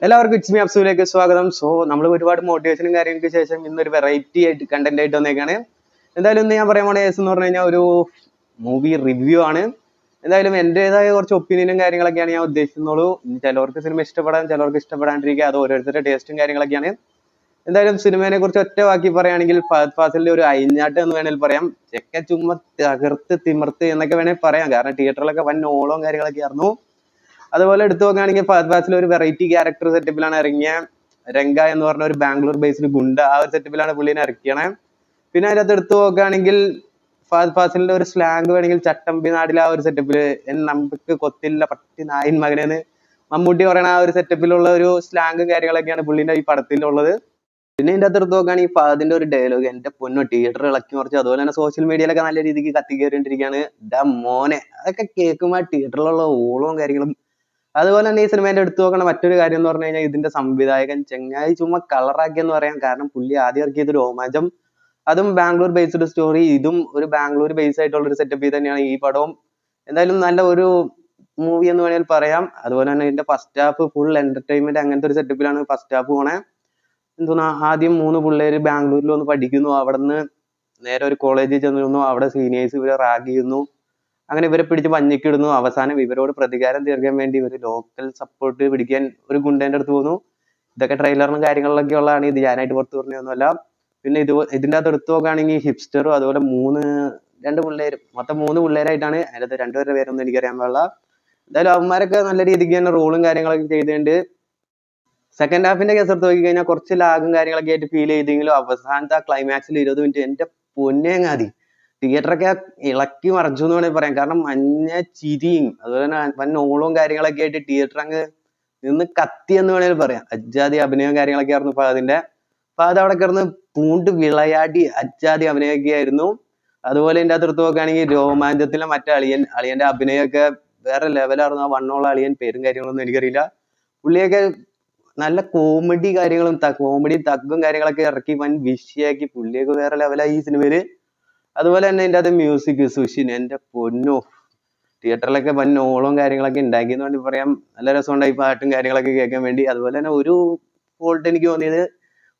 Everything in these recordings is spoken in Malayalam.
എല്ലാവർക്കും ഇറ്റ്സ് മീ അബ്സുവിലേക്ക് സ്വാഗതം. സോ നമ്മൾ ഒരുപാട് മോട്ടിവേഷനും കാര്യങ്ങൾക്ക് ശേഷം ഇന്നൊരു വെറൈറ്റി ആയിട്ട് കണ്ടന്റ് ആയിട്ട് വന്നേക്കാണ്. എന്തായാലും ഇന്ന് ഞാൻ പറയാൻ പോണ കേസ് എന്ന് പറഞ്ഞു കഴിഞ്ഞാൽ ഒരു മൂവി റിവ്യൂ ആണ്. എന്തായാലും എൻ്റെതായ കുറച്ച് ഒപ്പീനിയനും കാര്യങ്ങളൊക്കെയാണ് ഞാൻ ഉദ്ദേശിക്കുന്നുള്ളൂ. ചിലവർക്ക് സിനിമ ഇഷ്ടപ്പെടാൻ, ചിലവർക്ക് ഇഷ്ടപ്പെടാണ്ടിരിക്കുക, അത് ഓരോരുത്തരുടെ ടേസ്റ്റും കാര്യങ്ങളൊക്കെയാണ്. എന്തായാലും സിനിമയെ കുറിച്ച് ഒറ്റ വാക്കി പറയുകയാണെങ്കിൽ ഫഹദ് ഫാസിലിന്റെ ഒരു അയിഞ്ഞാട്ട് എന്ന് വേണമെങ്കിൽ പറയാം. ചെക്ക ചുമ്മാ തകർത്ത് തിമിർത്ത് എന്നൊക്കെ വേണമെങ്കിൽ പറയാം. കാരണം തിയേറ്ററിലൊക്കെ വൻ ഓളവും കാര്യങ്ങളൊക്കെ ആയിരുന്നു. അതുപോലെ എടുത്തു നോക്കുകയാണെങ്കിൽ ഫഹദ് ഫാസിൽ ഒരു വെറൈറ്റി ക്യാരക്ടർ സെറ്റപ്പിലാണ് ഇറങ്ങിയ. രംഗ എന്ന് പറഞ്ഞ ഒരു ബാംഗ്ലൂർ ബേസ്ഡ് ഗുണ്ട, ആ ഒരു സെറ്റപ്പിലാണ് പുള്ളിനെ ഇറക്കിയണേ. പിന്നെ അതിനകത്ത് എടുത്തു നോക്കുകയാണെങ്കിൽ ഫഹദ് ഫാസിലിന്റെ ഒരു സ്ലാങ് വേണമെങ്കിൽ ചട്ടമ്പി നാടിലെ ആ ഒരു സെറ്റപ്പില് നമുക്ക് കൊത്തില്ല പട്ടി നായിൻ മകനെന്ന് മമ്മൂട്ടി പറയണ ആ ഒരു സെറ്റപ്പിലുള്ള ഒരു സ്ലാങ്ങും കാര്യങ്ങളൊക്കെയാണ് പുള്ളിന്റെ ഈ പടത്തിലുള്ളത്. പിന്നെ ഇതിന്റെ അകത്ത് എടുത്ത് നോക്കുകയാണെങ്കിൽ ഫഹദിന്റെ ഒരു ഡയലോഗ് എന്റെ പൊന്നോ തിയേറ്റർ ഇളക്കി മറിച്ച്, അതുപോലെ തന്നെ സോഷ്യൽ മീഡിയയിലൊക്കെ നല്ല രീതിക്ക് കത്തിക്കേറിണ്ടിരിക്കുകയാണ്. ഡാ മോനെ, അതൊക്കെ കേൾക്കുമ്പോൾ തിയേറ്ററിലുള്ള ഓളവും കാര്യങ്ങളും. അതുപോലെ തന്നെ ഈ സിനിമേന്റെ എടുത്തു നോക്കണ മറ്റൊരു കാര്യം എന്ന് പറഞ്ഞു കഴിഞ്ഞാൽ ഇതിന്റെ സംവിധായകൻ ചെങ്ങായി ചുമ്മാ കളറാക്കി എന്ന് പറയാം. കാരണം പുള്ളി ആദ്യം ഇറക്കിയത് രോമാഞ്ചം, അതും ബാംഗ്ലൂർ ബേസ്ഡ് സ്റ്റോറി, ഇതും ഒരു ബാംഗ്ലൂർ ബേസ് ആയിട്ടുള്ള ഒരു സെറ്റപ്പ് തന്നെയാണ് ഈ പടവും. എന്തായാലും നല്ല ഒരു മൂവി എന്ന് വേണമെങ്കിൽ പറയാം. അതുപോലെ തന്നെ ഇതിന്റെ ഫസ്റ്റ് ഹാഫ് ഫുൾ എന്റർടൈൻമെന്റ് അങ്ങനത്തെ ഒരു സെറ്റപ്പിലാണ് ഫസ്റ്റ് ഹാഫ് പോണേ. എന്തോന്നാ, ആദ്യം മൂന്ന് പിള്ളേര് ബാംഗ്ലൂരിൽ വന്ന് പഠിക്കുന്നു, അവിടുന്ന് നേരെ ഒരു കോളേജിൽ ചെന്നിരുന്നു, അവിടെ സീനിയേഴ്സ് ഇവരെ റാഗ് ചെയ്യുന്നു, അങ്ങനെ ഇവരെ പിടിച്ച് പഞ്ഞിക്കിടുന്നു. അവസാനം ഇവരോട് പ്രതികാരം തീർക്കാൻ വേണ്ടി ഇവര് ലോക്കൽ സപ്പോർട്ട് പിടിക്കാൻ ഒരു ഗുണ്ടേന്റെ അടുത്ത് പോകുന്നു. ഇതൊക്കെ ട്രെയിലറിനും കാര്യങ്ങളിലൊക്കെ ഉള്ളതാണ്, ഇത് ഞാനായിട്ട് പുറത്ത് പറഞ്ഞൊന്നുമല്ല. പിന്നെ ഇതിന്റെ അകത്ത് എടുത്തു നോക്കുകയാണെങ്കിൽ ഹിപ്സ്റ്ററും അതുപോലെ രണ്ട് പിള്ളേരും, മൊത്തം മൂന്ന് പിള്ളേരായിട്ടാണ്. അതിനകത്ത് രണ്ടുപേരുടെ പേരൊന്നും എനിക്കറിയാൻ പാടില്ല. എന്തായാലും അവന്മാരൊക്കെ നല്ല രീതിക്ക് തന്നെ റോളും കാര്യങ്ങളൊക്കെ ചെയ്തിട്ടുണ്ട്. സെക്കൻഡ് ഹാഫിന്റെ കേസ് എടുത്ത് നോക്കി കഴിഞ്ഞാൽ കുറച്ച് ലാഗും കാര്യങ്ങളൊക്കെ ആയിട്ട് ഫീൽ ചെയ്തെങ്കിലും അവസാനത്തെ ആ ക്ലൈമാക്സിൽ 20 മിനിറ്റ് എന്റെ പൊന്നേങ്ങാതി തിയേറ്ററൊക്കെ ഇളക്കി മറിച്ചു എന്ന് വേണമെങ്കിൽ പറയാം. കാരണം മഞ്ഞ ചിരിയും അതുപോലെ തന്നെ വൻ ഓളവും കാര്യങ്ങളൊക്കെ ആയിട്ട് തിയേറ്റർ അങ്ങ് നിന്ന് കത്തി എന്ന് വേണമെങ്കിൽ പറയാം. അജ്ജാതി അഭിനയവും കാര്യങ്ങളൊക്കെ ആയിരുന്നു ഫഹദിന്റെ. ഫഹദ് അവിടെ കിടന്ന് പൂണ്ട് വിളയാടി അജ്ജാതി അഭിനയമൊക്കെ ആയിരുന്നു. അതുപോലെ ഇതിന്റെ അകത്ത് എടുത്ത് നോക്കുകയാണെങ്കിൽ രോമാഞ്ചത്തിലെ മറ്റേ അളിയന്റെ അഭിനയമൊക്കെ വേറെ ലെവലായിരുന്നു. ആ വണ്ണമുള്ള അളിയൻ, പേരും കാര്യങ്ങളൊന്നും എനിക്കറിയില്ല. പുള്ളിയൊക്കെ നല്ല കോമഡി കാര്യങ്ങളും കോമഡി തഗ്ഗും കാര്യങ്ങളൊക്കെ ഇറക്കി വൻ വിഷയാക്കി. പുള്ളിയൊക്കെ വേറെ ലെവലായി ഈ സിനിമയില്. അതുപോലെ തന്നെ ഇതിന്റെ അത് മ്യൂസിക് സുഷിൻ എന്റെ പൊന്നോ, തിയേറ്ററിലൊക്കെ വൻ ഓളവും കാര്യങ്ങളൊക്കെ ഉണ്ടാക്കി എന്ന് വേണ്ടി പറയാം. നല്ല രസമുണ്ടായി പാട്ടും കാര്യങ്ങളൊക്കെ കേൾക്കാൻ വേണ്ടി. അതുപോലെ തന്നെ ഒരു ഫോൾട്ട് എനിക്ക് തോന്നിയത്,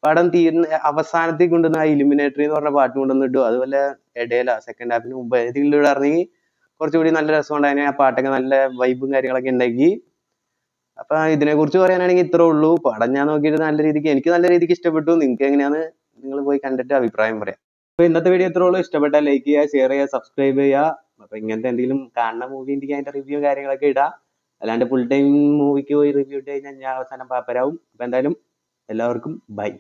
പടം തീരുന്ന അവസാനത്തിൽ കൊണ്ടുവന്ന ആ ഇലിമിനേറ്ററി എന്ന് പറഞ്ഞ പാട്ട് കൊണ്ടുവന്നിട്ടു. അതുപോലെ ഇടയില സെക്കൻഡ് ഹാഫിന് മുമ്പ് ഏതെങ്കിലും ഇവിടെ ഇറങ്ങി കുറച്ചുകൂടി നല്ല രസമുണ്ടായി. ആ പാട്ടൊക്കെ നല്ല വൈബും കാര്യങ്ങളൊക്കെ ഉണ്ടാക്കി. അപ്പൊ ഇതിനെ കുറിച്ച് പറയാനാണെങ്കിൽ ഇത്രേ ഉള്ളൂ. പടം ഞാൻ നോക്കിയിട്ട് എനിക്ക് നല്ല രീതിക്ക് ഇഷ്ടപ്പെട്ടു. നിങ്ങൾക്ക് എങ്ങനെയാന്ന് നിങ്ങൾ പോയി കണ്ടിട്ട് അഭിപ്രായം പറയാം. അപ്പൊ ഇന്നത്തെ വീഡിയോ ഇത്രേ ഉള്ളൂ. ഇഷ്ടപ്പെട്ടാൽ ലൈക്ക് ചെയ്യുക, ഷെയർ ചെയ്യുക, സബ്സ്ക്രൈബ് ചെയ്യുക. അപ്പൊ ഇങ്ങനത്തെ എന്തെങ്കിലും കാണുന്ന മൂവി ഉണ്ടെങ്കിൽ അതിന്റെ റിവ്യൂ കാര്യങ്ങളൊക്കെ ഇടാം. അല്ലാണ്ട് ഫുൾ ടൈം മൂവിക്ക് പോയി റിവ്യൂ ഇട്ട് കഴിഞ്ഞാൽ ഞാൻ അവസാനം പാപ്പരാവും. അപ്പൊ എന്തായാലും എല്ലാവർക്കും ബൈ.